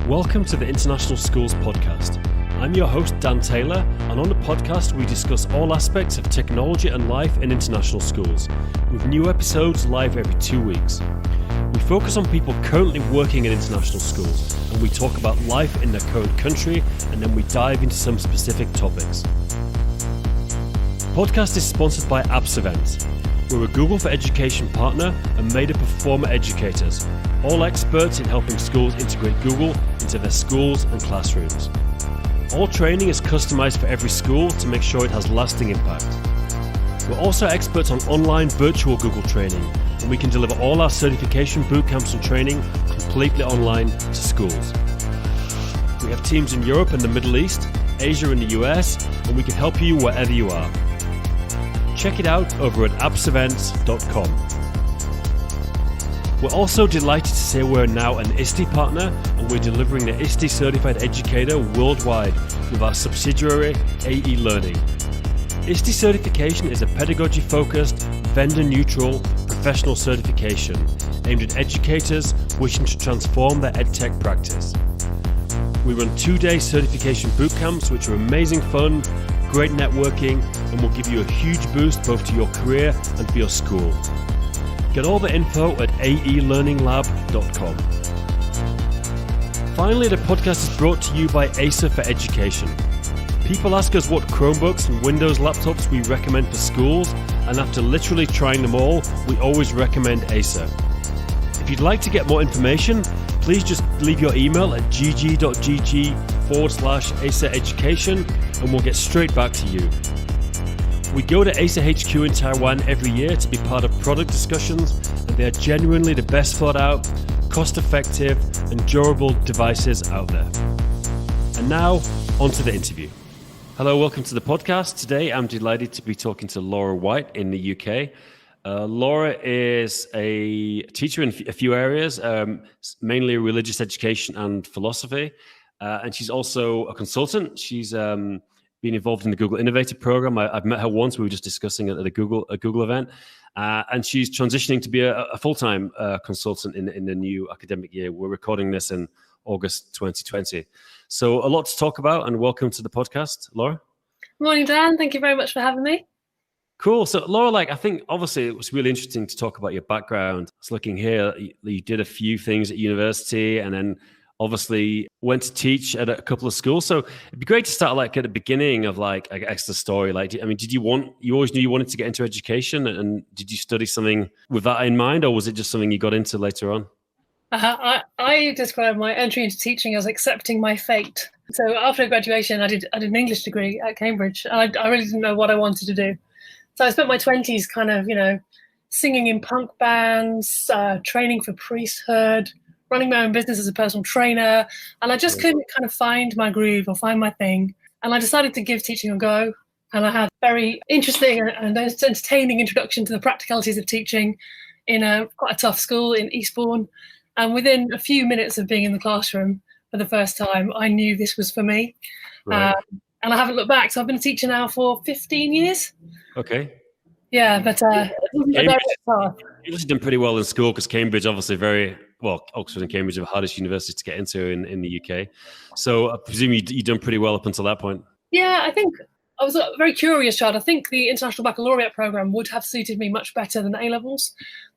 Welcome to the International Schools Podcast. I'm your host, Dan Taylor, and on the podcast we discuss all aspects of technology and life in international schools, with new episodes live every 2 weeks. We focus on people currently working in international schools, and we talk about life in their current country, and then we dive into some specific topics. The podcast is sponsored by Apps Events. We're a Google for Education partner and made up of former educators, all experts in helping schools integrate Google into their schools and classrooms. All training is customized for every school to make sure it has lasting impact. We're also experts on online virtual Google training, and we can deliver all our certification bootcamps and training completely online to schools. We have teams in Europe and the Middle East, Asia and the US, and we can help you wherever you are. Check it out over at appsevents.com. We're also delighted to say we're now an ISTE partner, and we're delivering the ISTE Certified Educator worldwide with our subsidiary AE Learning. ISTE certification is a pedagogy-focused, vendor-neutral, professional certification aimed at educators wishing to transform their EdTech practice. We run 2-day certification bootcamps, which are amazing fun, great networking, and will give you a huge boost both to your career and for your school. Get all the info at aelearninglab.com. Finally, the podcast is brought to you by Acer for Education. People ask us what Chromebooks and Windows laptops we recommend for schools, and after literally trying them all, we always recommend Acer. If you'd like to get more information, please just leave your email at gg.gg/Acer Education, and we'll get straight back to you. We go to Acer HQ in Taiwan every year to be part of product discussions, and they are genuinely the best thought out, cost-effective, and durable devices out there. And now, on to the interview. Hello, welcome to the podcast. Today, I'm delighted to be talking to Laura White in the UK. Laura is a teacher in a few areas, mainly religious education and philosophy, and she's also a consultant. She's been involved in the Google Innovator program. I've met her once. We were just discussing it at a Google event, and she's transitioning to be a full-time consultant in the new academic year. We're recording this in August 2020. So a lot to talk about, and welcome to the podcast, Laura. Morning, Dan. Thank you very much for having me. Cool. So Laura, I think obviously it was really interesting to talk about your background. I was looking here, you did a few things at university and then obviously went to teach at a couple of schools. So it'd be great to start at the beginning of I guess the story. Did you always knew you wanted to get into education, and did you study something with that in mind, or was it just something you got into later on? I describe my entry into teaching as accepting my fate. So after graduation, I did an English degree at Cambridge, and I really didn't know what I wanted to do. So I spent my 20s kind of, singing in punk bands, training for priesthood, running my own business as a personal trainer. And I just couldn't kind of find my groove or find my thing. And I decided to give teaching a go. And I had a very interesting and entertaining introduction to the practicalities of teaching in quite a tough school in Eastbourne. And within a few minutes of being in the classroom for the first time, I knew this was for me. Right. And I haven't looked back. So I've been a teacher now for 15 years. Okay. Yeah, but you must have done pretty well in school, because Cambridge, obviously Oxford and Cambridge are the hardest universities to get into in the UK. So I presume you've done pretty well up until that point. Yeah, I think I was a very curious child. I think the International Baccalaureate program would have suited me much better than A-levels.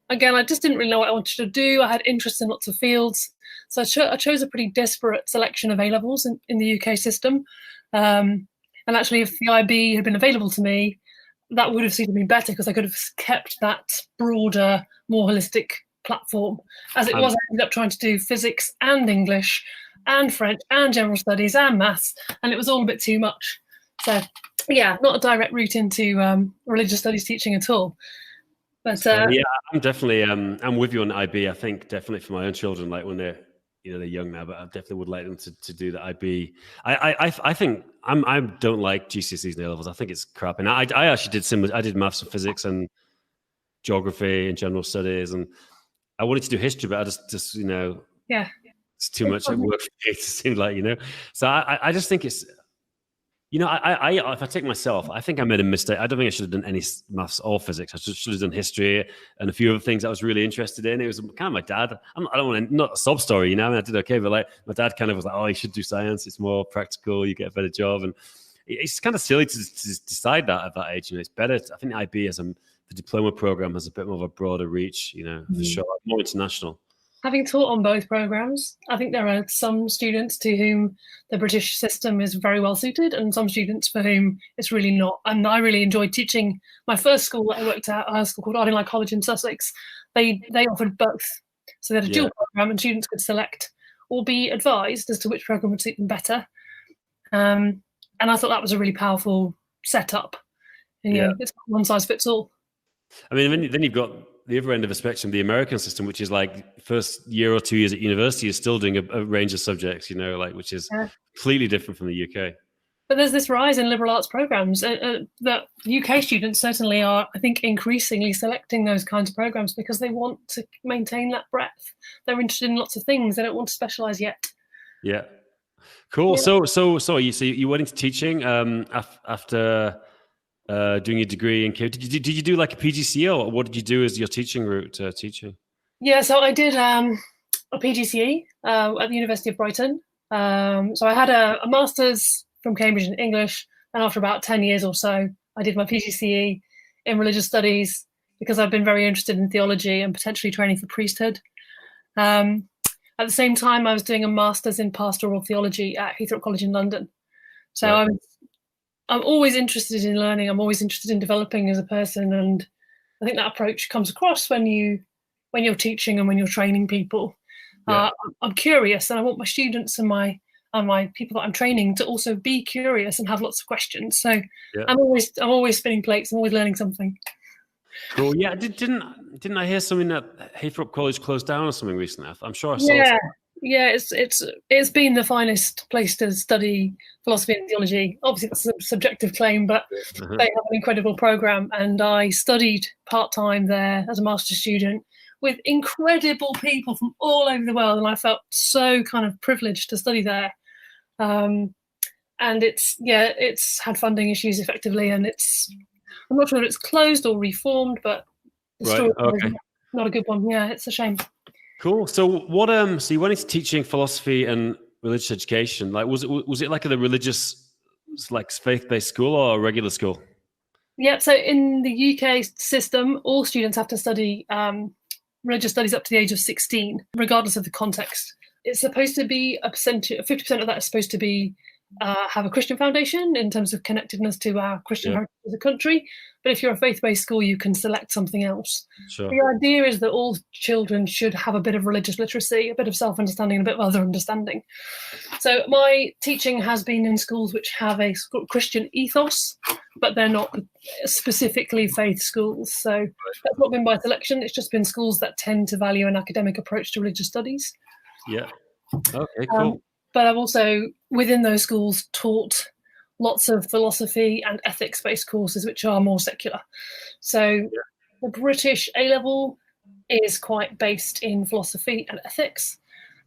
Again, I just didn't really know what I wanted to do. I had interest in lots of fields. So I chose a pretty disparate selection of A-levels in the UK system. And actually, if the IB had been available to me, that would have suited me better, because I could have kept that broader, more holistic platform. As it was, I ended up trying to do physics and English and French and general studies and maths, and it was all a bit too much. So, yeah, not a direct route into religious studies teaching at all. But yeah, I'm definitely I'm with you on IB. I think definitely for my own children, when they're young now, but I definitely would like them to do the IB. I think I don't like GCSEs and A-levels. I think it's crap. And I actually did similar. I did maths and physics and geography and general studies, and I wanted to do history, but I just yeah, it's too much work for me. It seemed like, So I just think If I take myself, I think I made a mistake. I don't think I should have done any maths or physics. I should have done history and a few other things I was really interested in. It was kind of my dad. I don't want to, not a sob story, I mean, I did okay, but like my dad kind of was like, oh, you should do science. It's more practical. You get a better job. And it's kind of silly to decide that at that age. It's better. I think the IB the diploma program has a bit more of a broader reach, for sure, more international. Having taught on both programs, I think there are some students to whom the British system is very well suited and some students for whom it's really not. And I really enjoyed teaching. My first school that I worked at, a school called Ardingly College in Sussex, they offered both. So they had a dual program and students could select or be advised as to which program would suit them better. And I thought that was a really powerful setup. And, it's not one size fits all. I mean, then you've got the other end of the spectrum, the American system, which is like first year or 2 years at university is still doing a range of subjects, which is completely different from the UK. But there's this rise in liberal arts programs that UK students certainly are, I think, increasingly selecting those kinds of programs because they want to maintain that breadth. They're interested in lots of things. They don't want to specialize yet. Yeah. Cool. Yeah. So you went into teaching after doing your degree in Did you do like a PGCE or what did you do as your teaching route teaching? Yeah, so I did a PGCE at the University of Brighton. So I had a master's from Cambridge in English, and after about 10 years or so, I did my PGCE in religious studies because I've been very interested in theology and potentially training for priesthood. At the same time, I was doing a master's in pastoral theology at Heathrow College in London. So right. I'm always interested in learning. I'm always interested in developing as a person, and I think that approach comes across when you're teaching and when you're training people. Yeah. I'm curious, and I want my students and my people that I'm training to also be curious and have lots of questions. So yeah. I'm always spinning plates. I'm always learning something. Cool. Yeah. Didn't I hear something that Heathrow College closed down or something recently? I'm sure I saw. Yeah. Yeah, it's been the finest place to study philosophy and theology. Obviously, that's a subjective claim, but they have an incredible program. And I studied part-time there as a master's student with incredible people from all over the world. And I felt so kind of privileged to study there. And it's had funding issues effectively. And I'm not sure whether it's closed or reformed, but the story is not a good one. Yeah, it's a shame. Cool. So what? So you went into teaching philosophy and religious education. Like, was it like a religious, like faith-based school or a regular school? Yeah. So in the UK system, all students have to study religious studies up to the age of 16, regardless of the context. It's supposed to be 50% of that is supposed to be have a Christian foundation in terms of connectedness to our Christian heritage as a country. But if you're a faith-based school, you can select something else. Sure. The idea is that all children should have a bit of religious literacy, a bit of self-understanding, and a bit of other understanding. So my teaching has been in schools which have a Christian ethos, but they're not specifically faith schools. So that's not been by selection. It's just been schools that tend to value an academic approach to religious studies. Yeah. Okay, cool. But I've also, within those schools, taught lots of philosophy and ethics-based courses, which are more secular. So the British A-level is quite based in philosophy and ethics.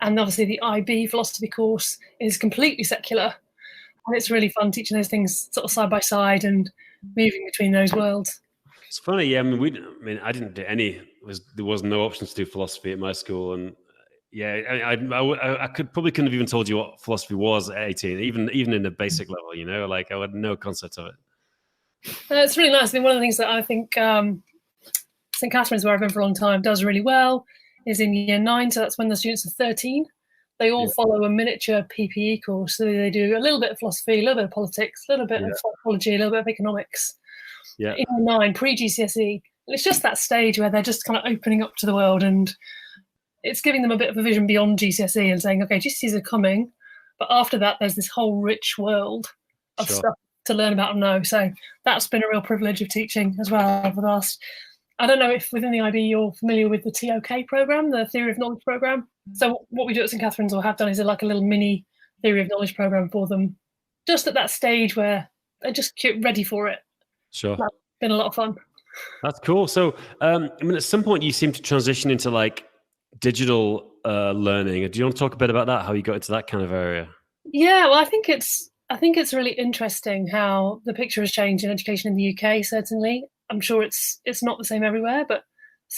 And obviously the IB philosophy course is completely secular. And it's really fun teaching those things sort of side by side and moving between those worlds. It's funny, yeah. I didn't do any. There was no option to do philosophy at my school, and yeah, I couldn't have even told you what philosophy was at 18, even in the basic level. Like I had no concept of it. It's really nice. I mean, one of the things that I think St. Catherine's, where I've been for a long time, does really well is in year 9. So that's when the students are 13. They all follow a miniature PPE course. So they do a little bit of philosophy, a little bit of politics, a little bit of psychology, a little bit of economics. Yeah. In year 9, pre-GCSE. It's just that stage where they're just kind of opening up to the world, and it's giving them a bit of a vision beyond GCSE and saying, okay, GCSEs are coming, but after that, there's this whole rich world of stuff to learn about and know. So that's been a real privilege of teaching as well for the last. I don't know if within the IB you're familiar with the TOK program, the Theory of Knowledge program. So what we do at St. Catherine's, or have done, is like a little mini Theory of Knowledge program for them, just at that stage where they're just ready for it. Sure. That's been a lot of fun. That's cool. So, at some point you seem to transition into like digital learning. Do you want to talk a bit about that, how you got into that kind of area? Yeah, well, I think it's I think it's really interesting how the picture has changed in education in the UK, certainly. I'm sure it's not the same everywhere, but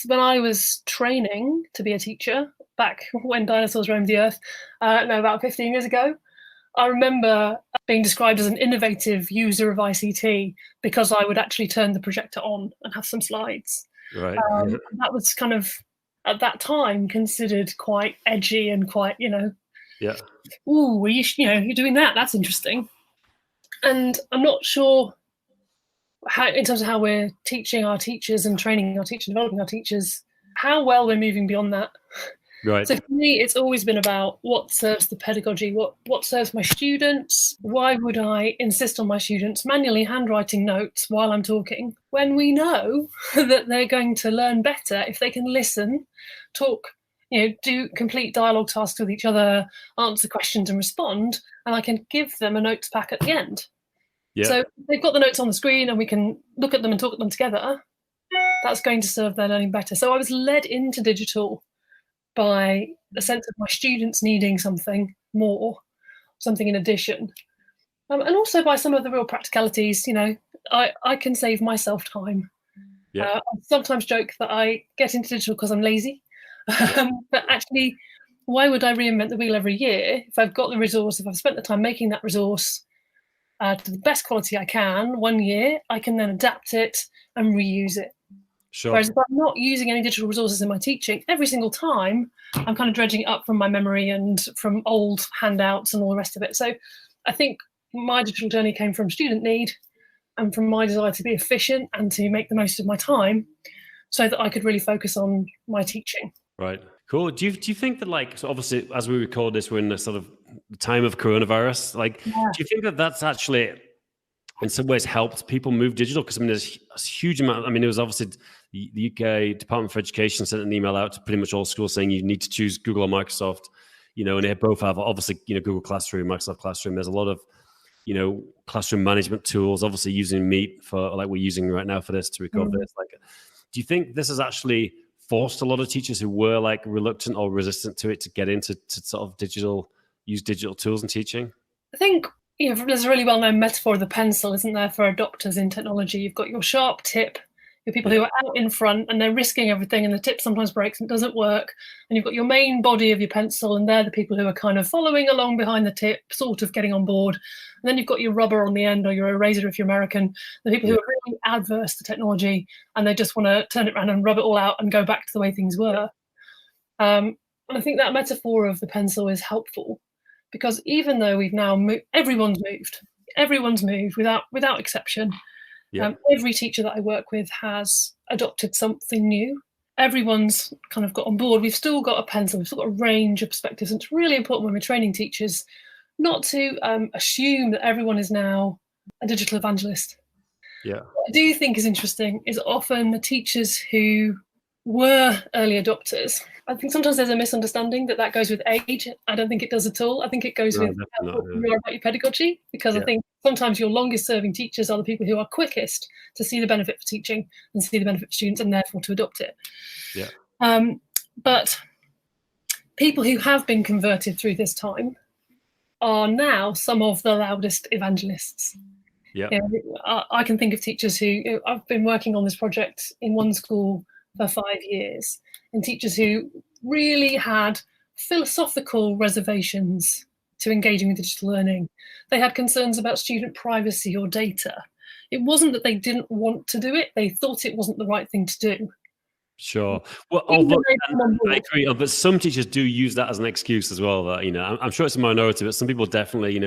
when I was training to be a teacher, back when dinosaurs roamed the earth, about 15 years ago, I remember being described as an innovative user of ICT because I would actually turn the projector on and have some slides. Right. That was kind of, at that time, considered quite edgy and quite, Yeah. ooh, you're doing that. That's interesting. And I'm not sure how, in terms of how we're teaching our teachers and training our teachers, developing our teachers, how well we're moving beyond that. Right. So for me, it's always been about what serves the pedagogy, what serves my students. Why would I insist on my students manually handwriting notes while I'm talking when we know that they're going to learn better if they can listen, talk, do complete dialogue tasks with each other, answer questions and respond, and I can give them a notes pack at the end. Yeah. So they've got the notes on the screen and we can look at them and talk at them together. That's going to serve their learning better. So I was led into digital by the sense of my students needing something more, something in addition. And also by some of the real practicalities, I can save myself time. Yeah. I sometimes joke that I get into digital because I'm lazy. But actually, why would I reinvent the wheel every year if I've got the resource, if I've spent the time making that resource to the best quality I can 1 year, I can then adapt it and reuse it. Sure. Whereas if I'm not using any digital resources in my teaching, every single time I'm kind of dredging it up from my memory and from old handouts and all the rest of it. So I think my digital journey came from student need and from my desire to be efficient and to make the most of my time so that I could really focus on my teaching. Right. Cool. Do you think that, so obviously as we record this, we're in the sort of time of coronavirus, do you think that that's actually in some ways helped people move digital? Because there's a huge amount. It was obviously the UK Department for Education sent an email out to pretty much all schools saying you need to choose Google or Microsoft, and they both have obviously, Google Classroom, Microsoft Classroom. There's a lot of, classroom management tools, obviously using Meet for like we're using right now for this to record this. Do you think this has actually forced a lot of teachers who were reluctant or resistant to it to get into sort of use digital tools in teaching? I think there's a really well-known metaphor of the pencil, isn't there, for adopters in technology? You've got your sharp tip, your people who are out in front and they're risking everything and the tip sometimes breaks and doesn't work. And you've got your main body of your pencil and they're the people who are kind of following along behind the tip, sort of getting on board. And then you've got your rubber on the end or your eraser if you're American, the people who are really adverse to technology and they just want to turn it around and rub it all out and go back to the way things were. And I think that metaphor of the pencil is helpful because even though we've now everyone's moved without exception. Every teacher that I work with has adopted something new. Everyone's kind of got on board. We've still got a pencil, we've still got a range of perspectives. And it's really important when we're training teachers not to assume that everyone is now a digital evangelist. What I do think is interesting is often the teachers who were early adopters. I think sometimes there's a misunderstanding that goes with age. I don't think it does at all. I think it goes with more about your pedagogy, because I think sometimes your longest serving teachers are the people who are quickest to see the benefit for teaching and see the benefit for students and therefore to adopt it. But people who have been converted through this time are now some of the loudest evangelists. I can think of teachers who, I've been working on this project in one school for 5 years, and teachers who really had philosophical reservations to engaging with digital learning. They had concerns about student privacy or data. It wasn't that they didn't want to do it, they thought it wasn't the right thing to do. Sure. Well, although, I agree, but some teachers do use that as an excuse as well. That I'm sure it's a minority, but some people definitely,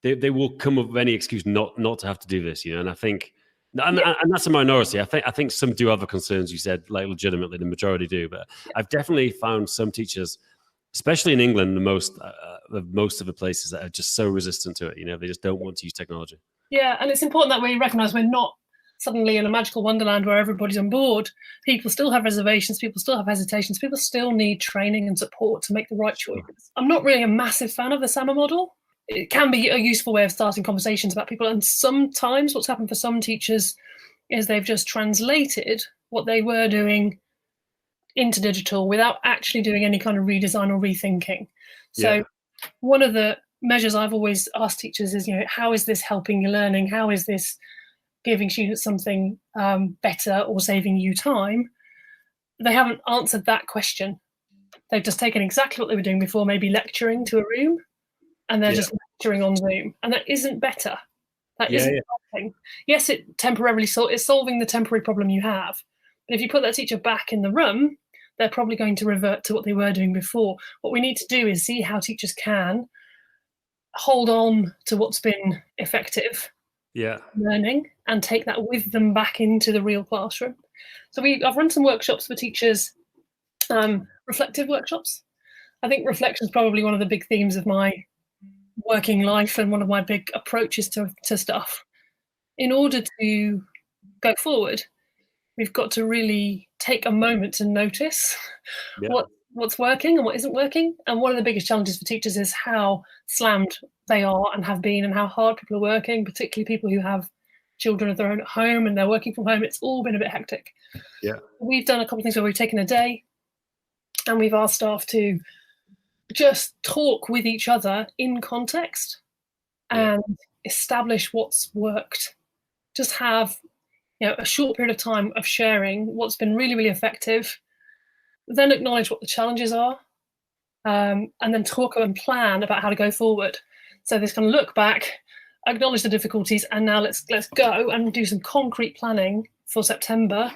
they will come up with any excuse not to have to do this. And I think, and that's a minority. I think some do have the concerns you said, legitimately. The majority do, but I've definitely found some teachers, especially in England, most of the places that are just so resistant to it. They just don't want to use technology. Yeah, and it's important that we recognise we're not suddenly in a magical wonderland where everybody's on board. People still have reservations, people still have hesitations, people still need training and support to make the right choices. I'm not really a massive fan of the SAMR model. It can be a useful way of starting conversations about people, and sometimes what's happened for some teachers is they've just translated what they were doing into digital without actually doing any kind of redesign or rethinking. So one of the measures I've always asked teachers is, how is this helping your learning? How is this giving students something better or saving you time? They haven't answered that question. They've just taken exactly what they were doing before, maybe lecturing to a room, and they're just lecturing on Zoom. And that isn't better. That isn't helping. Yes, it temporarily it's solving the temporary problem you have. But if you put that teacher back in the room, they're probably going to revert to what they were doing before. What we need to do is see how teachers can hold on to what's been effective learning and take that with them back into the real classroom. So I've run some workshops for teachers, reflective workshops. I think reflection is probably one of the big themes of my working life and one of my big approaches to stuff. In order to go forward, we've got to really take a moment to notice what's working and what isn't working. And one of the biggest challenges for teachers is how slammed they are and have been, and how hard people are working, particularly people who have children of their own at home and they're working from home. It's all been a bit hectic. We've done a couple of things where we've taken a day and we've asked staff to just talk with each other in context and establish what's worked. Just have a short period of time of sharing what's been really, really effective, then acknowledge what the challenges are, and then talk and plan about how to go forward. So this kind of look back, acknowledge the difficulties, and now let's go and do some concrete planning for September.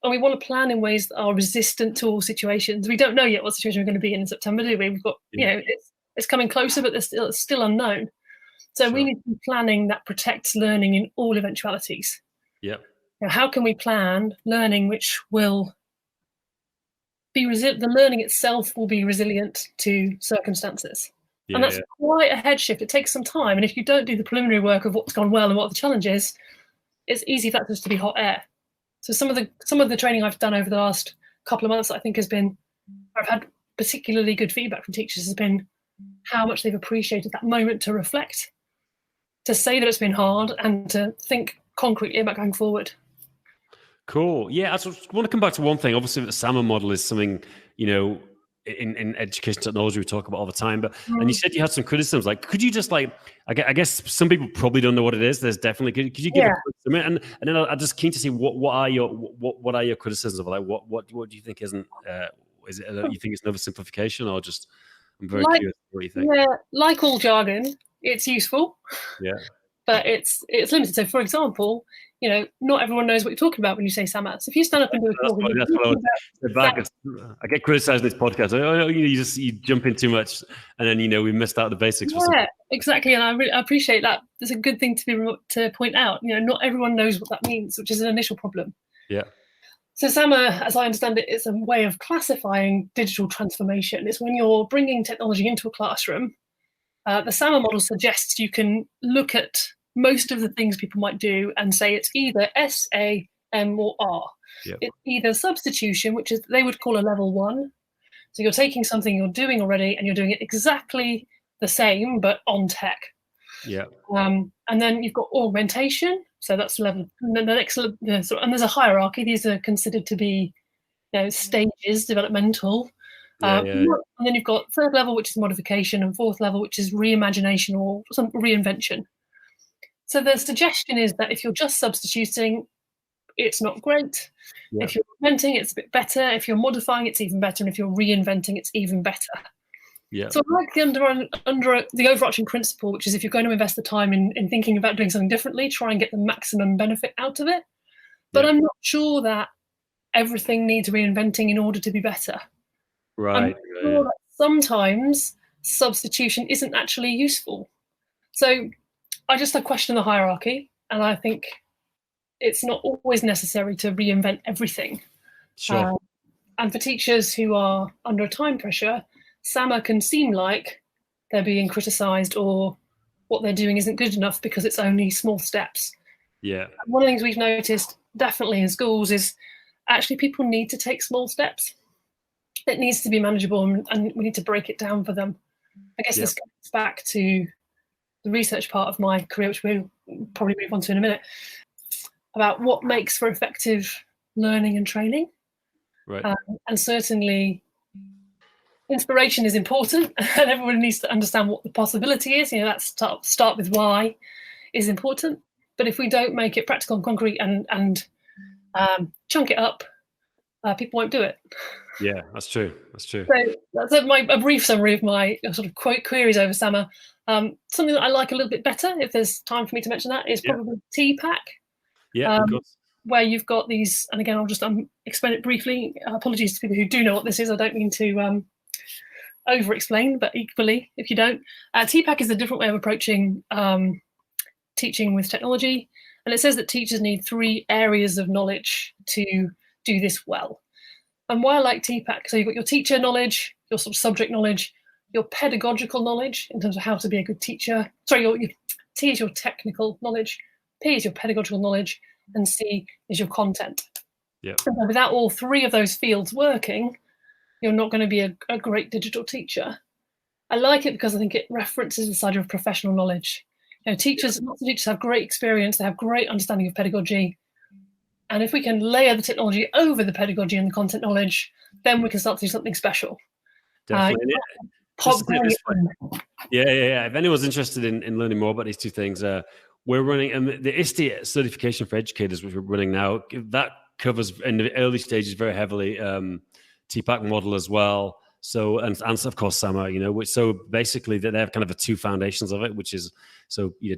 And we want to plan in ways that are resistant to all situations. We don't know yet what situation we're going to be in September, do we? We've got, it's coming closer, but it's still unknown. So we need to be planning that protects learning in all eventualities. How can we plan learning which will be the learning itself will be resilient to circumstances? And that's quite a head shift. It takes some time. And if you don't do the preliminary work of what's gone well and what the challenge is, it's easy for that just to be hot air. So some of the training I've done over the last couple of months, I think I've had particularly good feedback from teachers, has been how much they've appreciated that moment to reflect, to say that it's been hard, and to think concretely about going forward. Cool. Yeah, I just want to come back to one thing. Obviously, the SAMR model is something, in education technology we talk about all the time. But and you said you had some criticisms. Like, could you just I guess some people probably don't know what it is. There's definitely. Could you give a quick summary? And then I'm just keen to see what are your criticisms of it? Like what do you think isn't? Is it you think it's an oversimplification, or just? I'm very curious what you think. Yeah, like all jargon, it's useful. But it's limited. So, for example, not everyone knows what you're talking about when you say SAMR. So if you stand up and do a talk, I get criticised in this podcast. You jump in too much, and then we missed out the basics. Yeah, exactly. And I appreciate that. It's a good thing to point out. Not everyone knows what that means, which is an initial problem. So SAMR, as I understand it, is a way of classifying digital transformation. It's when you're bringing technology into a classroom. The SAMR model suggests you can look at most of the things people might do and say it's either S, A, M, or R. It's either substitution, which is they would call a level 1. So you're taking something you're doing already and you're doing it exactly the same, but on tech. And then you've got augmentation. So that's level. And then the next, and there's a hierarchy. These are considered to be stages, developmental. And then you've got third level, which is modification, and fourth level, which is reimagination or some reinvention. So the suggestion is that if you're just substituting, it's not great. If you're augmenting, it's a bit better. If you're modifying, it's even better. And if you're reinventing, it's even better. So I like under the overarching principle, which is if you're going to invest the time in thinking about doing something differently, try and get the maximum benefit out of it. But I'm not sure that everything needs reinventing in order to be better. I'm sure that sometimes substitution isn't actually useful. So I just question the hierarchy, and I think it's not always necessary to reinvent everything. And for teachers who are under a time pressure, SAMR can seem like they're being criticised or what they're doing isn't good enough because it's only small steps. One of the things we've noticed definitely in schools is actually people need to take small steps. It needs to be manageable, and we need to break it down for them. I guess this goes back to the research part of my career, which we'll probably move on to in a minute, about what makes for effective learning and training. And certainly inspiration is important, and everyone needs to understand what the possibility is. That start with why is important. But if we don't make it practical and concrete and chunk it up, people won't do it. Yeah, that's true. That's true. So that's a brief summary of my sort of queries over summer. Something that I like a little bit better, if there's time for me to mention that, is probably TPAC. Yeah, of course. Where you've got these, and again, I'll just explain it briefly. Apologies to people who do know what this is. I don't mean to over-explain, but equally, if you don't, TPAC is a different way of approaching teaching with technology. And it says that teachers need 3 areas of knowledge to do this well. And why I like TPAC, so you've got your teacher knowledge, your sort of subject knowledge, your pedagogical knowledge in terms of how to be a good teacher. Sorry, your T is your technical knowledge, P is your pedagogical knowledge, and C is your content. Yeah. And without all 3 of those fields working, you're not going to be a great digital teacher. I like it because I think it references the side of professional knowledge. Lots of teachers have great experience, they have great understanding of pedagogy. And if we can layer the technology over the pedagogy and the content knowledge, then we can start to do something special. Definitely. Yeah. If anyone's interested in learning more about these 2 things, we're running the ISTE certification for educators, which we're running now. That covers in the early stages very heavily TPAC model as well. So and of course SAMA, so basically they have kind of the 2 foundations of it, which is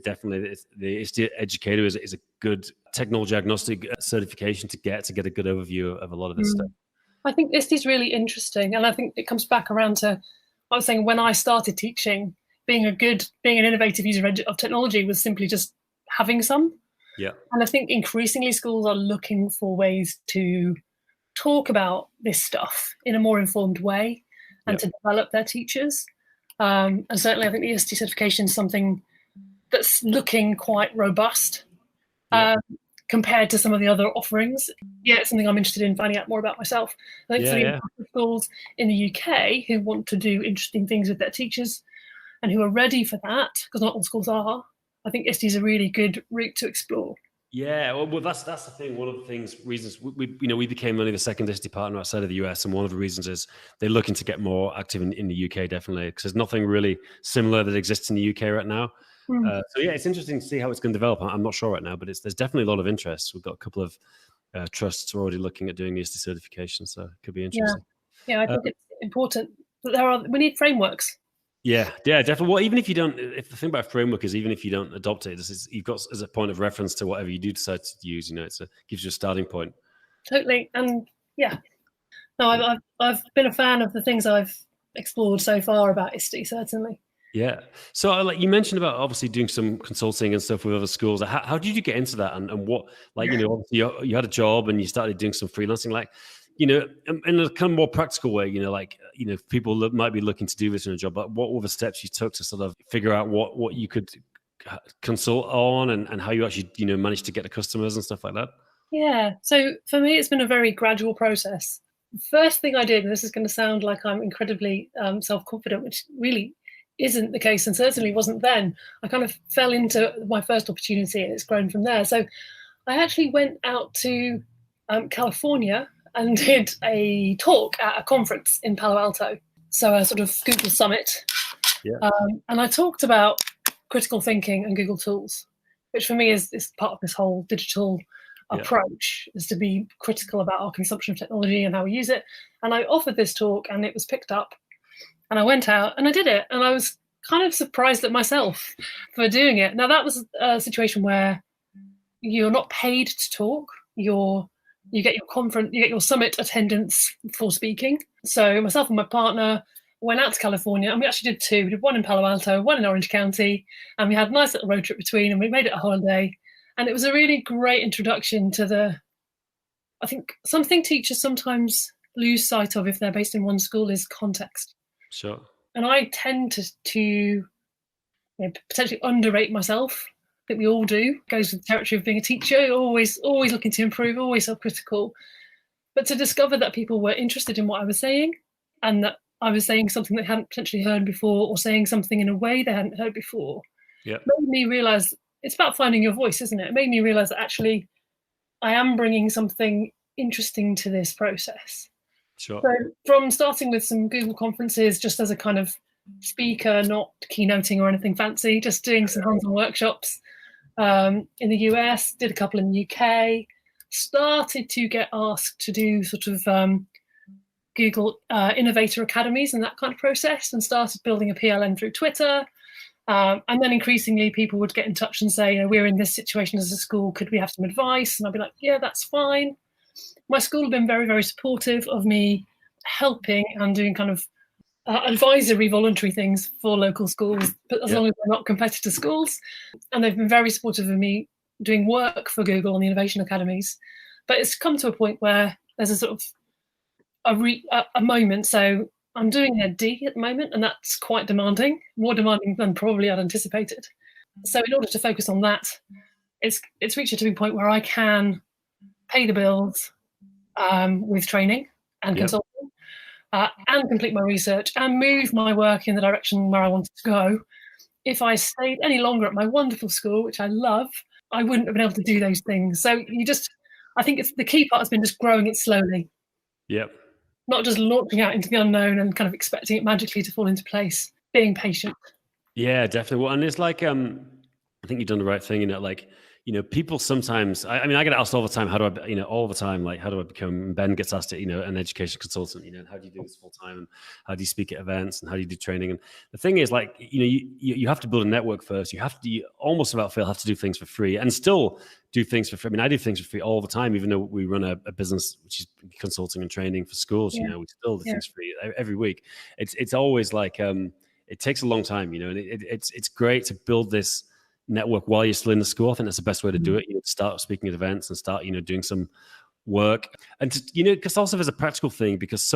definitely the ISTE educator is a good technology agnostic certification to get a good overview of a lot of this stuff. I think ISTE is really interesting, and I think it comes back around to what I was saying when I started teaching. Being an innovative user of technology was simply just having some. Yeah. And I think increasingly schools are looking for ways to talk about this stuff in a more informed way and to develop their teachers. And certainly I think the ISTE certification is something that's looking quite robust compared to some of the other offerings. Yeah, it's something I'm interested in finding out more about myself. I think for the schools in the UK who want to do interesting things with their teachers and who are ready for that, because not all schools are, I think ISTE is a really good route to explore. Yeah, well, that's the thing. One of the reasons we became only the second ISTE partner outside of the US, and one of the reasons is they're looking to get more active in the UK, definitely, because there's nothing really similar that exists in the UK right now. So yeah, it's interesting to see how it's going to develop. I'm not sure right now, but there's definitely a lot of interest. We've got a couple of trusts who are already looking at doing the ISTE certification, so it could be interesting. Yeah, I think it's important. We need frameworks. Yeah, definitely. Well, even if you don't, if the thing about a framework is even if you don't adopt it, you've got as a point of reference to whatever you do decide to use. It gives you a starting point. Totally, and I've been a fan of the things I've explored so far about ISTE, certainly. Yeah. So, like you mentioned about obviously doing some consulting and stuff with other schools. How did you get into that, and what, obviously you had a job and you started doing some freelancing, in a kind of more practical way, people that might be looking to do this in a job, but what were the steps you took to sort of figure out what you could consult on and how you actually, managed to get the customers and stuff like that? Yeah. So for me, it's been a very gradual process. First thing I did, and this is going to sound like I'm incredibly self-confident, which really isn't the case and certainly wasn't then. I kind of fell into my first opportunity and it's grown from there. So I actually went out to California and did a talk at a conference in Palo Alto. So a sort of Google summit. Yeah. And I talked about critical thinking and Google tools, which for me is part of this whole digital approach, is to be critical about our consumption of technology and how we use it. And I offered this talk and it was picked up. And I went out and I did it. And I was kind of surprised at myself for doing it. Now, that was a situation where you're not paid to talk. You get your summit attendance for speaking. So myself and my partner went out to California, and we actually did 2. We did one in Palo Alto, one in Orange County, and we had a nice little road trip between, and we made it a holiday. And it was a really great introduction to I think something teachers sometimes lose sight of if they're based in one school is context. Sure. And I tend to potentially underrate myself. I think we all do. It goes with the territory of being a teacher. You're always looking to improve, always self-critical. But to discover that people were interested in what I was saying and that I was saying something they hadn't potentially heard before or saying something in a way they hadn't heard before, made me realise it's about finding your voice, isn't it? It made me realise that actually I am bringing something interesting to this process. Sure. So from starting with some Google conferences, just as a kind of speaker, not keynoting or anything fancy, just doing some hands-on workshops in the US, did a couple in the UK, started to get asked to do sort of Google Innovator academies and that kind of process, and started building a PLN through Twitter. And then increasingly people would get in touch and say, we're in this situation as a school, could we have some advice? And I'd be like, yeah, that's fine. My school have been very, very supportive of me helping and doing kind of advisory voluntary things for local schools, but as long as they're not competitor schools. And they've been very supportive of me doing work for Google on the innovation academies. But it's come to a point where there's a sort of a moment. So I'm doing Ed.D at the moment, and that's quite demanding, more demanding than probably I'd anticipated. So in order to focus on that, it's reached a tipping point where I can pay the bills with training and consulting, and complete my research and move my work in the direction where I wanted to go. If I stayed any longer at my wonderful school, which I love, I wouldn't have been able to do those things. So I think it's the key part has been just growing it slowly. Yep. Not just launching out into the unknown and kind of expecting it magically to fall into place, being patient. Yeah, definitely. Well, and it's like, I think you've done the right thing in that, like, people sometimes, I mean, I get asked all the time, how do I, all the time, like, how do I become, Ben gets asked it, an education consultant, and how do you do this full time, and how do you speak at events, and how do you do training? And the thing is, like, you have to build a network first. You almost without fail have to do things for free and still do things for free. I mean, I do things for free all the time, even though we run a business, which is consulting and training for schools, we still do things free every week. It's always like, it takes a long time, and it's great to build this network while you're still in the school. I think that's the best way to do it. Start speaking at events and start, doing some work. And, because also there's a practical thing, because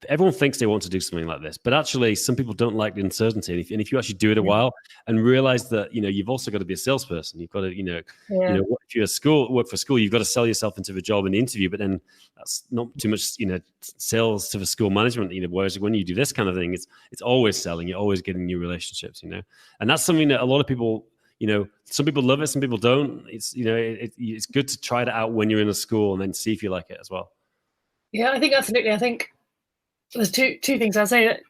everyone thinks they want to do something like this, but actually some people don't like the uncertainty. And if you actually do it a while and realize that, you've also got to be a salesperson, you've got to, if you're work for school, you've got to sell yourself into the job in the interview, but then that's not too much, sales to the school management, whereas when you do this kind of thing, it's always selling, you're always getting new relationships, and that's something that a lot of people, some people love it, some people don't. It's, it's good to try that out when you're in a school and then see if you like it as well. Yeah, I think absolutely. I think there's two things I'd say. That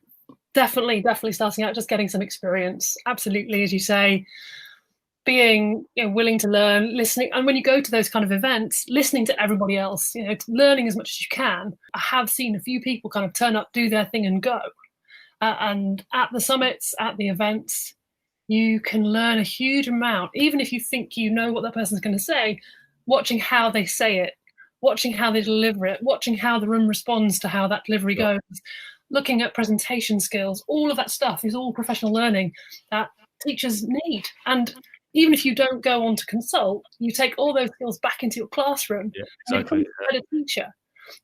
definitely starting out, just getting some experience. Absolutely, as you say, being willing to learn, listening, and when you go to those kind of events, listening to everybody else, learning as much as you can. I have seen a few people kind of turn up, do their thing, and go. And at the summits, at the events, you can learn a huge amount, even if you think you know what that person's going to say. Watching how they say it, watching how they deliver it, watching how the room responds to how that delivery goes, looking at presentation skills, all of that stuff is all professional learning that teachers need. And even if you don't go on to consult, you take all those skills back into your classroom and become a better teacher.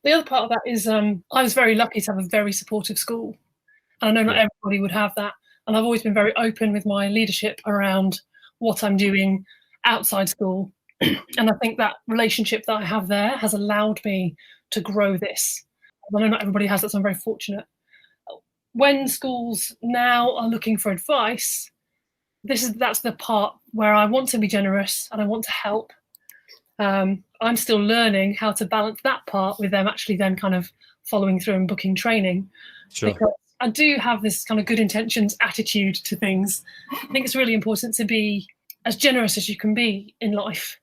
The other part of that is I was very lucky to have a very supportive school. And I know not everybody would have that. And I've always been very open with my leadership around what I'm doing outside school. And I think that relationship that I have there has allowed me to grow this. I know not everybody has that, so I'm very fortunate. When schools now are looking for advice, that's the part where I want to be generous and I want to help. I'm still learning how to balance that part with them actually then kind of following through and booking training. Sure. Because I do have this kind of good intentions attitude to things. I think it's really important to be as generous as you can be in life,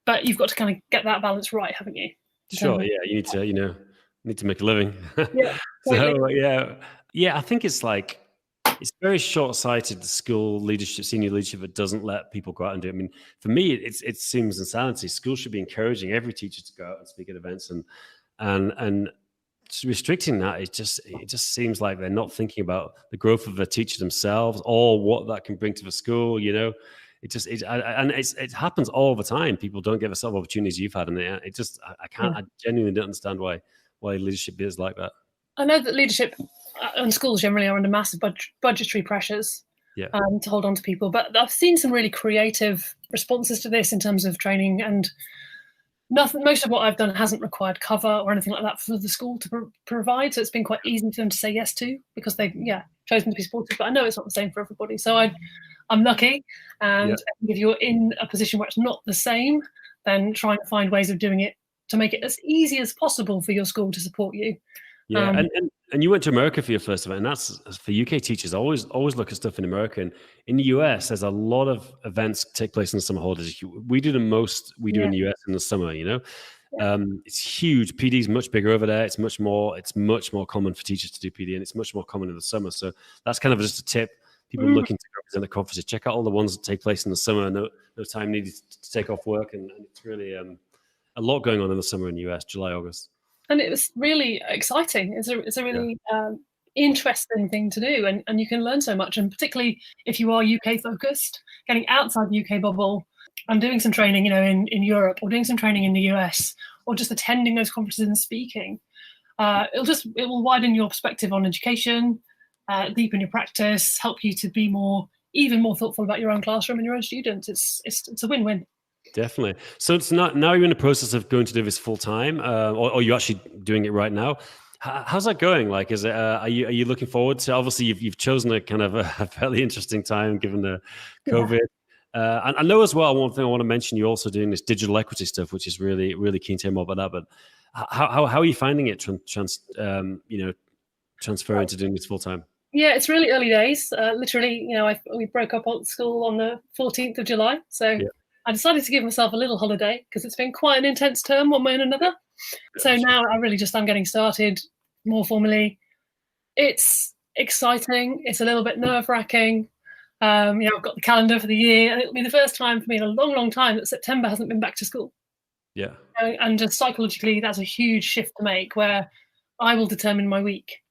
but you've got to kind of get that balance right, haven't you? Sure. Yeah. You need to make a living. Yeah. Totally. So I think it's like, it's very short-sighted, the school leadership, senior leadership, that doesn't let people go out and do it. I mean, for me, it seems insanity. Schools should be encouraging every teacher to go out and speak at events, and restricting that, it just seems like they're not thinking about the growth of the teacher themselves or what that can bring to the school. It happens all the time. People don't get the sort of opportunities you've had, and I genuinely don't understand why leadership is like that. I know that leadership and schools generally are under massive budgetary pressures to hold on to people, but I've seen some really creative responses to this in terms of training, and most of what I've done hasn't required cover or anything like that for the school to provide, so it's been quite easy for them to say yes to, because they've chosen to be supportive. But I know it's not the same for everybody, so I'm lucky, and if you're in a position where it's not the same, then trying to find ways of doing it to make it as easy as possible for your school to support you. Yeah, and you went to America for your first event, and that's for UK teachers. Always look at stuff in America, and in the US, there's a lot of events take place in the summer holidays. We do the most we do in the US in the summer. It's huge. PD is much bigger over there. It's much more common for teachers to do PD, and it's much more common in the summer. So that's kind of just a tip. People looking to represent the conferences, check out all the ones that take place in the summer. No time needed to take off work, and it's really a lot going on in the summer in the US, July, August. And it was really exciting. It's a really interesting thing to do, and you can learn so much. And particularly if you are UK focused, getting outside the UK bubble and doing some training, in Europe, or doing some training in the US, or just attending those conferences and speaking, it will widen your perspective on education, deepen your practice, help you to be even more thoughtful about your own classroom and your own students. It's a win-win. Definitely. So it's not now you're in the process of going to do this full time, or you're actually doing it right now. How's that going? Like, is it? Are you looking forward to? Obviously, you've chosen a kind of a fairly interesting time given the COVID. And I know as well. One thing I want to mention: you're also doing this digital equity stuff, which is really, really keen to hear more about that. But how are you finding it? Transferring to doing this full time. Yeah, it's really early days. Literally, we broke up at school on the 14th of July, so. Yeah. I decided to give myself a little holiday because it's been quite an intense term one way and another. So now I'm getting started more formally. It's exciting. It's a little bit nerve-wracking. I've got the calendar for the year, and it'll be the first time for me in a long, long time that September hasn't been back to school. Yeah. And just psychologically, that's a huge shift to make where I will determine my week.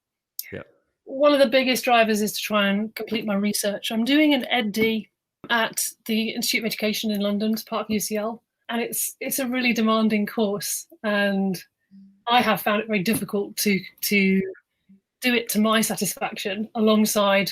Yeah. One of the biggest drivers is to try and complete my research. I'm doing an Ed.D. at the Institute of Education in London as part of UCL, and it's a really demanding course, and I have found it very difficult to do it to my satisfaction alongside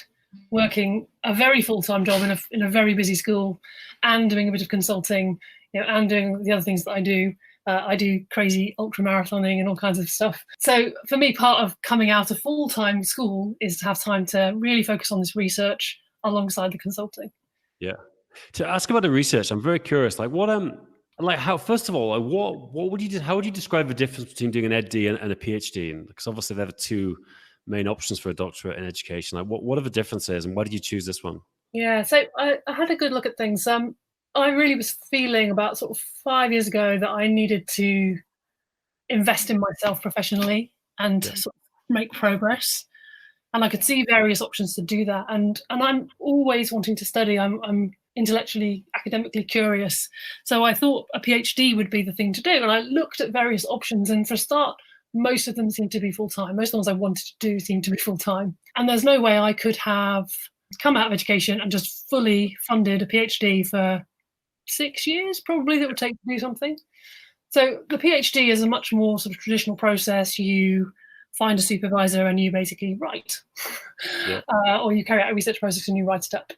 working a very full-time job in a very busy school and doing a bit of consulting, and doing the other things that I do. I do crazy ultra marathoning and all kinds of stuff. So for me, part of coming out of full-time school is to have time to really focus on this research alongside the consulting. Yeah. To ask about the research, I'm very curious. Like, first of all, how would you describe the difference between doing an Ed.D. and a PhD? Because obviously there are two main options for a doctorate in education. Like, what are the differences, and why did you choose this one? Yeah, so I had a good look at things. I really was feeling about sort of 5 years ago that I needed to invest in myself professionally and sort of make progress. And I could see various options to do that. And I'm always wanting to study. I'm intellectually, academically curious. So I thought a PhD would be the thing to do. And I looked at various options. And for a start, most of them seemed to be full-time. Most of the ones I wanted to do seemed to be full-time. And there's no way I could have come out of education and just fully funded a PhD for 6 years, probably, that would take to do something. So the PhD is a much more sort of traditional process. You find a supervisor and you basically write, or you carry out a research process and you write it up.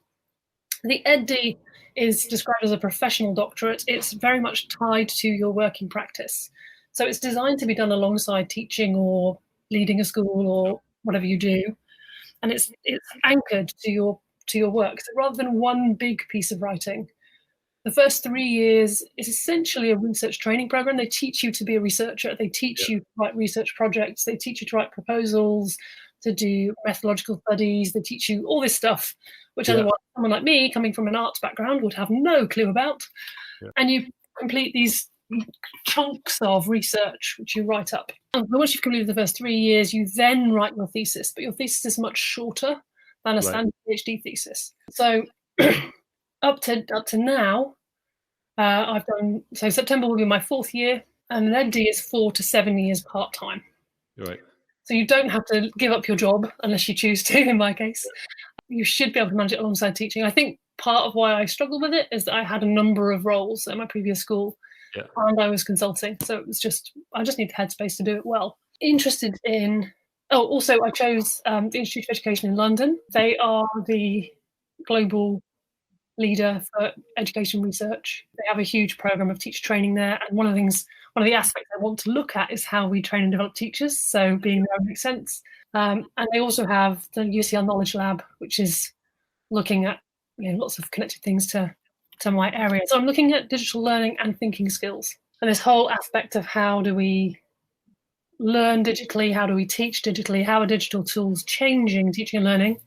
The Ed.D. is described as a professional doctorate. It's very much tied to your working practice. So it's designed to be done alongside teaching or leading a school or whatever you do. And it's anchored to your work. So rather than one big piece of writing, the first 3 years is essentially a research training program. They teach you to be a researcher. They teach you to write research projects. They teach you to write proposals, to do methodological studies. They teach you all this stuff, which otherwise someone like me, coming from an arts background, would have no clue about. Yeah. And you complete these chunks of research, which you write up. And once you've completed the first 3 years, you then write your thesis. But your thesis is much shorter than a standard PhD thesis. So up to now, I've done, so September will be my 4th year, and an Ed.D. is 4 to 7 years part-time. Right. So you don't have to give up your job unless you choose to, in my case. You should be able to manage it alongside teaching. I think part of why I struggled with it is that I had a number of roles at my previous school, and I was consulting. So it was just, I just need the headspace to do it well. Interested in, also I chose the Institute of Education in London. They are the global leader for education research. They have a huge program of teacher training there. And one of the aspects I want to look at is how we train and develop teachers. So being there makes sense. And they also have the UCL Knowledge Lab, which is looking at lots of connected things to my area. So I'm looking at digital learning and thinking skills. And this whole aspect of how do we learn digitally, how do we teach digitally, how are digital tools changing teaching and learning,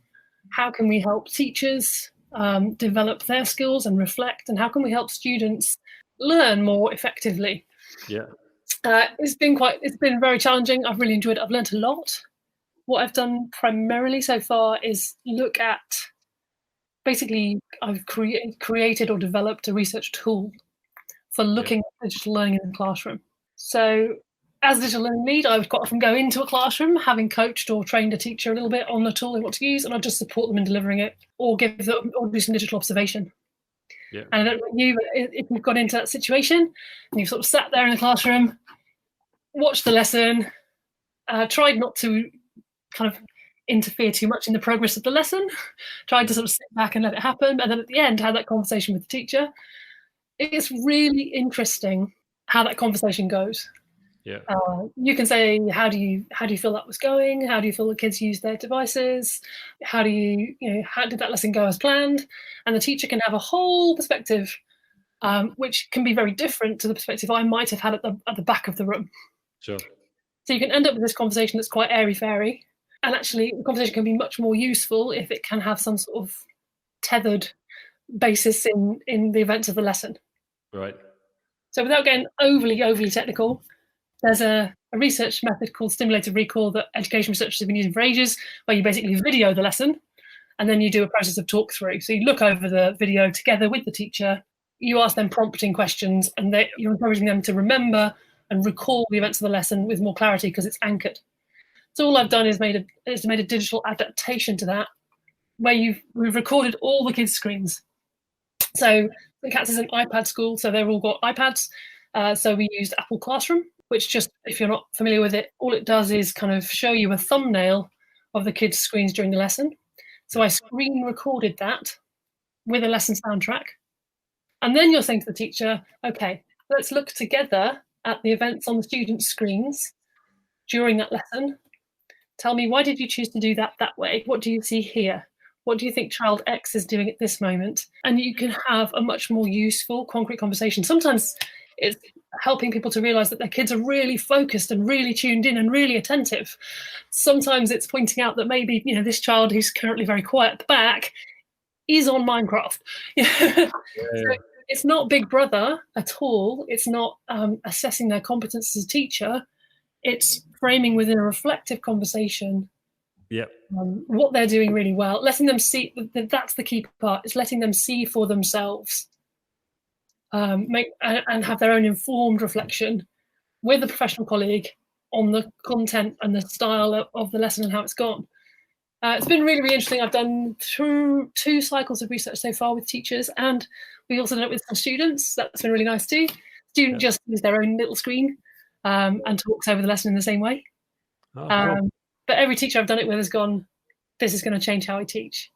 how can we help teachers develop their skills and reflect, and how can we help students learn more effectively. Yeah. It's been very challenging. I've really enjoyed it. I've learned a lot. What I've done primarily so far is look at, basically, I've created or developed a research tool for looking at digital learning in the classroom. So as a digital learning lead, I would quite often go into a classroom, having coached or trained a teacher a little bit on the tool they want to use, and I'd just support them in delivering it, or do some digital observation. Yeah. And I don't know about you, but if you've got into that situation and you've sort of sat there in the classroom, watched the lesson, tried not to kind of interfere too much in the progress of the lesson, tried to sort of sit back and let it happen, and then at the end had that conversation with the teacher. It's really interesting how that conversation goes. Yeah. You can say, how do you feel that was going? How do you feel the kids use their devices? How did that lesson go as planned? And the teacher can have a whole perspective, which can be very different to the perspective I might have had at the back of the room. Sure. So you can end up with this conversation that's quite airy-fairy, and actually the conversation can be much more useful if it can have some sort of tethered basis in the events of the lesson. Right. So without getting overly technical, there's a research method called stimulated recall that education researchers have been using for ages, where you basically video the lesson and then you do a process of talk through. So you look over the video together with the teacher, you ask them prompting questions, and you're encouraging them to remember and recall the events of the lesson with more clarity because it's anchored. So all I've done is made a digital adaptation to that, where we've recorded all the kids' screens. So the Cats is an iPad school, so they've all got iPads. So we used Apple Classroom, which, just if you're not familiar with it, all it does is kind of show you a thumbnail of the kids' screens during the lesson. So I screen recorded that with a lesson soundtrack. And then you're saying to the teacher, okay, let's look together at the events on the students' screens during that lesson. Tell me, why did you choose to do that way? What do you see here? What do you think child X is doing at this moment? And you can have a much more useful, concrete conversation. Sometimes it's helping people to realise that their kids are really focused and really tuned in and really attentive. Sometimes it's pointing out that maybe, this child who's currently very quiet at the back is on Minecraft. So it's not Big Brother at all. It's not assessing their competence as a teacher. It's framing within a reflective conversation what they're doing really well, letting them see. That's the key part. It's letting them see for themselves, and have their own informed reflection with a professional colleague on the content and the style of the lesson and how it's gone. It's been really, really interesting. I've done through 2 cycles of research so far with teachers, and we also done it with some students. That's been really nice too. Student just uses their own little screen and talks over the lesson in the same way. Cool. But every teacher I've done it with has gone, this is going to change how I teach.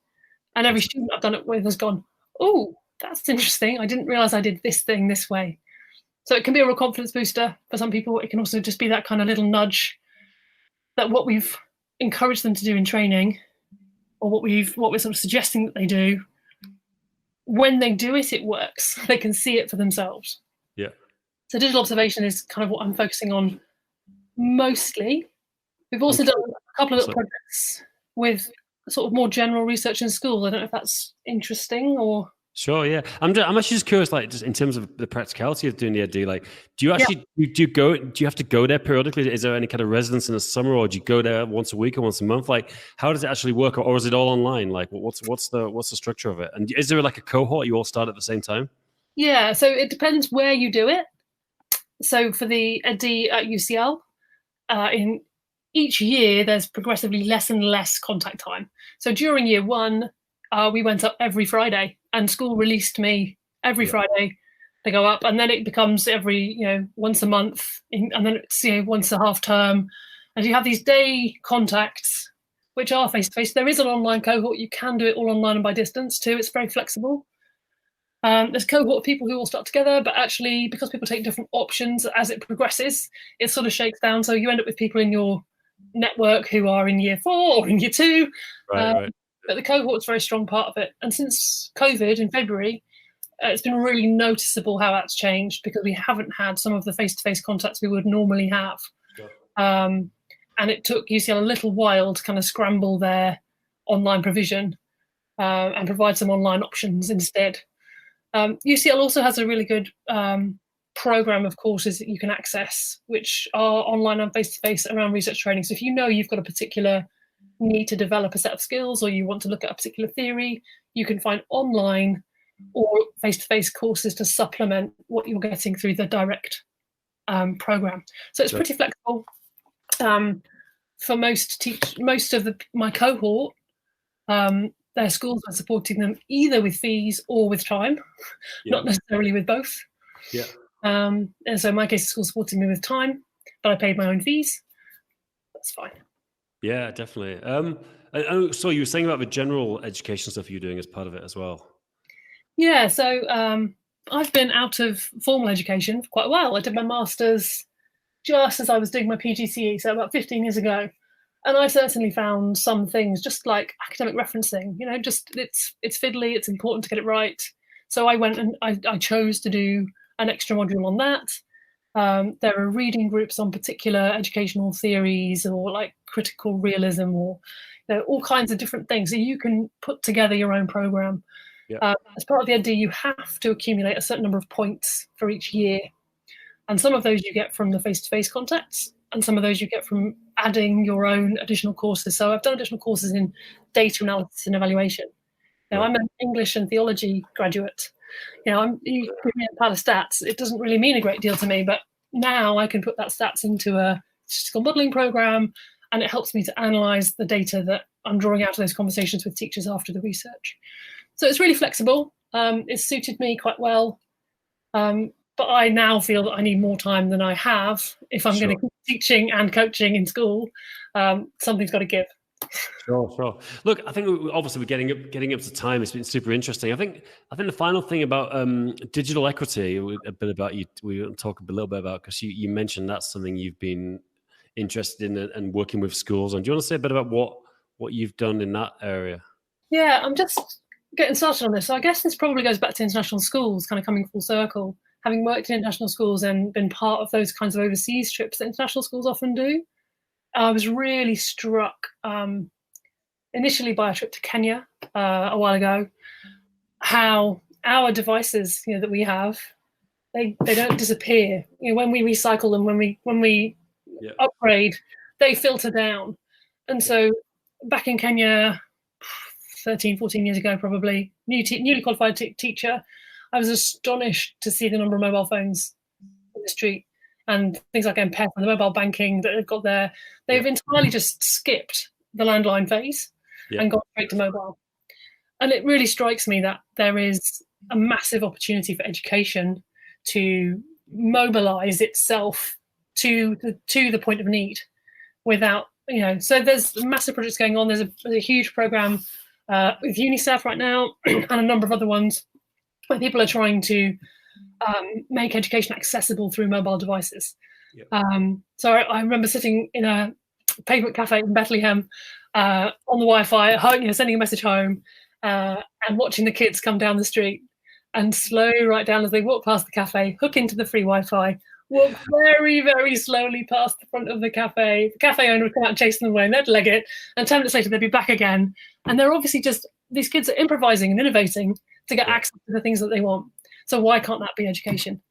And every student I've done it with has gone, oh, that's interesting. I didn't realise I did this thing this way. So it can be a real confidence booster for some people. It can also just be that kind of little nudge that what we've encouraged them to do in training, or what we're sort of suggesting that they do, when they do it, it works. They can see it for themselves. Yeah. So digital observation is kind of what I'm focusing on mostly. We've also done a couple of little projects with sort of more general research in school. I don't know if that's interesting or... Sure, yeah. I'm actually just curious, like, just in terms of the practicality of doing the Ed.D, like, do you actually, do you have to go there periodically? Is there any kind of residence in the summer, or do you go there once a week or once a month? Like, how does it actually work? Or is it all online? Like, what's the structure of it? And is there like a cohort you all start at the same time? Yeah, so it depends where you do it. So for the Ed.D at UCL, in each year, there's progressively less and less contact time. So during year 1, we went up every Friday, and school released me every Friday to go up, and then it becomes every, once a month, and then it's, once a half term. And you have these day contacts, which are face-to-face. There is an online cohort. You can do it all online and by distance too. It's very flexible. There's a cohort of people who all start together, but actually, because people take different options as it progresses, it sort of shakes down. So you end up with people in your network who are in year 4 or in year 2. Right. But the cohort's a very strong part of it. And since COVID in February, it's been really noticeable how that's changed, because we haven't had some of the face-to-face contacts we would normally have. Sure. And it took UCL a little while to kind of scramble their online provision and provide some online options instead. UCL also has a really good program of courses that you can access, which are online and face-to-face around research training. So if you know you've got a particular need to develop a set of skills, or you want to look at a particular theory, you can find online or face-to-face courses to supplement what you're getting through the direct program. So it's pretty flexible. For most of my cohort, their schools are supporting them either with fees or with time, not necessarily with both. Yeah. And so in my case, the school supported me with time, but I paid my own fees. That's fine. Yeah, definitely. And so you were saying about the general education stuff you're doing as part of it as well. Yeah, so I've been out of formal education for quite a while. I did my master's just as I was doing my PGCE, so about 15 years ago. And I certainly found some things, just like academic referencing, just it's fiddly, it's important to get it right. So I went and I chose to do an extra module on that. There are reading groups on particular educational theories, or like critical realism, or all kinds of different things. So you can put together your own program. As part of the Ed.D, you have to accumulate a certain number of points for each year. And some of those you get from the face-to-face contacts, and some of those you get from adding your own additional courses. So I've done additional courses in data analysis and evaluation. I'm an English and theology graduate. You give me a pile of stats, it doesn't really mean a great deal to me, but now I can put that stats into a statistical modelling program, and it helps me to analyse the data that I'm drawing out of those conversations with teachers after the research. So it's really flexible. It's suited me quite well. But I now feel that I need more time than I have if I'm going to keep teaching and coaching in school. Something's got to give. Sure. Look, I think obviously we're getting up to time. It's been super interesting. I think the final thing about digital equity, a bit about you. We will talk a little bit about, because you mentioned that's something you've been interested in and working with schools on. Do you want to say a bit about what you've done in that area? Yeah, I'm just getting started on this. So I guess this probably goes back to international schools, kind of coming full circle. Having worked in international schools and been part of those kinds of overseas trips that international schools often do, I was really struck initially by a trip to Kenya a while ago, how our devices that we have, they don't disappear. When we recycle them, when we upgrade, they filter down. And so back in Kenya 13, 14 years ago, probably, newly qualified teacher, I was astonished to see the number of mobile phones in the street, and things like M-Pesa and the mobile banking that they've got there. They've entirely just skipped the landline phase and gone straight to mobile. And it really strikes me that there is a massive opportunity for education to mobilize itself to the point of need without, so there's massive projects going on. There's a huge program with Unicef right now and a number of other ones, where people are trying to make education accessible through mobile devices. So I remember sitting in a pavement cafe in Bethlehem on the Wi-Fi, sending a message home and watching the kids come down the street and slowly right down as they walk past the cafe, hook into the free Wi-Fi, walk very, very slowly past the front of the cafe. The cafe owner would come out and chase them away, and they'd leg it. And 10 minutes later, they'd be back again. And they're obviously these kids are improvising and innovating to get access to the things that they want. So why can't that be education?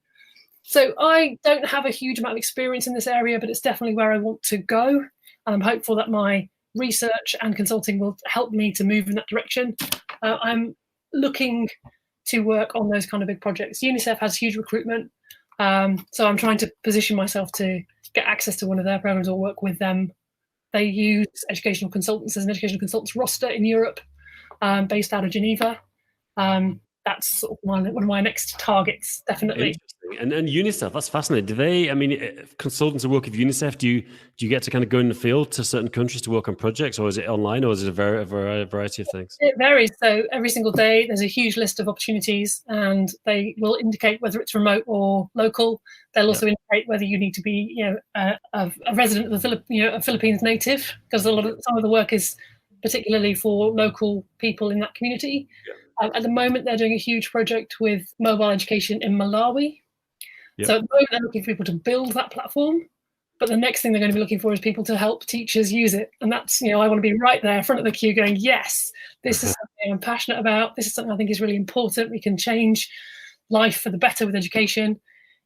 So I don't have a huge amount of experience in this area, but it's definitely where I want to go. And I'm hopeful that my research and consulting will help me to move in that direction. I'm looking to work on those kind of big projects. Unicef has huge recruitment. So I'm trying to position myself to get access to one of their programs or work with them. They use educational consultants as an educational consultants roster in Europe, based out of Geneva. That's sort of one of my next targets, definitely. And UNICEF, that's fascinating. Do they, consultants who work with UNICEF, do you get to kind of go in the field to certain countries to work on projects, or is it online, or is it a variety of things? It varies. So every single day there's a huge list of opportunities, and they will indicate whether it's remote or local. They'll also indicate whether you need to be, a resident of a Philippines native, because some of the work is particularly for local people in that community. At the moment, they're doing a huge project with mobile education in Malawi. So at the moment, they're looking for people to build that platform. But the next thing they're going to be looking for is people to help teachers use it. And that's, I want to be right there, front of the queue going, yes, this is something I'm passionate about. This is something I think is really important. We can change life for the better with education.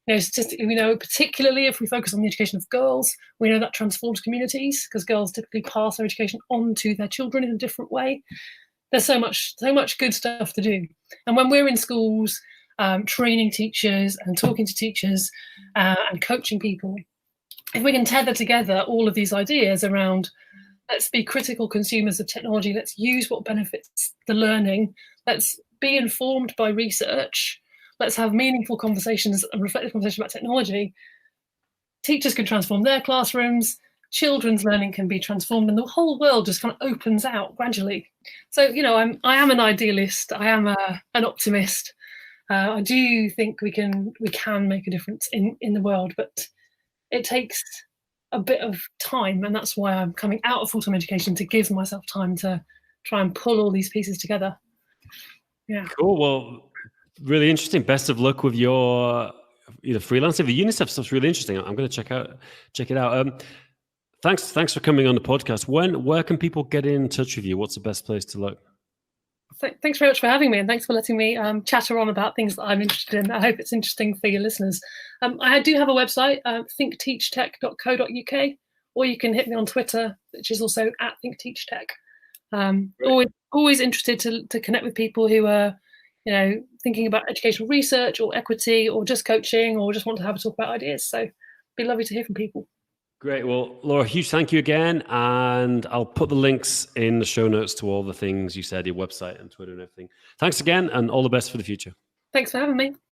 Statistically, we know, particularly if we focus on the education of girls, we know that transforms communities because girls typically pass their education on to their children in a different way. There's so much good stuff to do. And when we're in schools, training teachers and talking to teachers and coaching people, if we can tether together all of these ideas around, let's be critical consumers of technology, let's use what benefits the learning, let's be informed by research, let's have meaningful conversations and reflective conversations about technology, teachers can transform their classrooms, children's learning can be transformed, and the whole world just kind of opens out gradually. So, I am an idealist, I am an optimist. I do think we can make a difference in the world, but it takes a bit of time, and that's why I'm coming out of full-time education, to give myself time to try and pull all these pieces together. Yeah. Cool. Well, really interesting. Best of luck with your freelance. The Unicef stuff's really interesting. I'm going to check it out. Thanks for coming on the podcast. Where can people get in touch with you? What's the best place to look? Thanks very much for having me, and thanks for letting me chatter on about things that I'm interested in. I hope it's interesting for your listeners. I do have a website, thinkteachtech.co.uk, or you can hit me on Twitter, which is also @thinkteachtech. Always interested to connect with people who are, thinking about educational research or equity or just coaching or just want to have a talk about ideas. So it'd be lovely to hear from people. Great. Well, Laura, huge thank you again. And I'll put the links in the show notes to all the things you said, your website and Twitter and everything. Thanks again, and all the best for the future. Thanks for having me.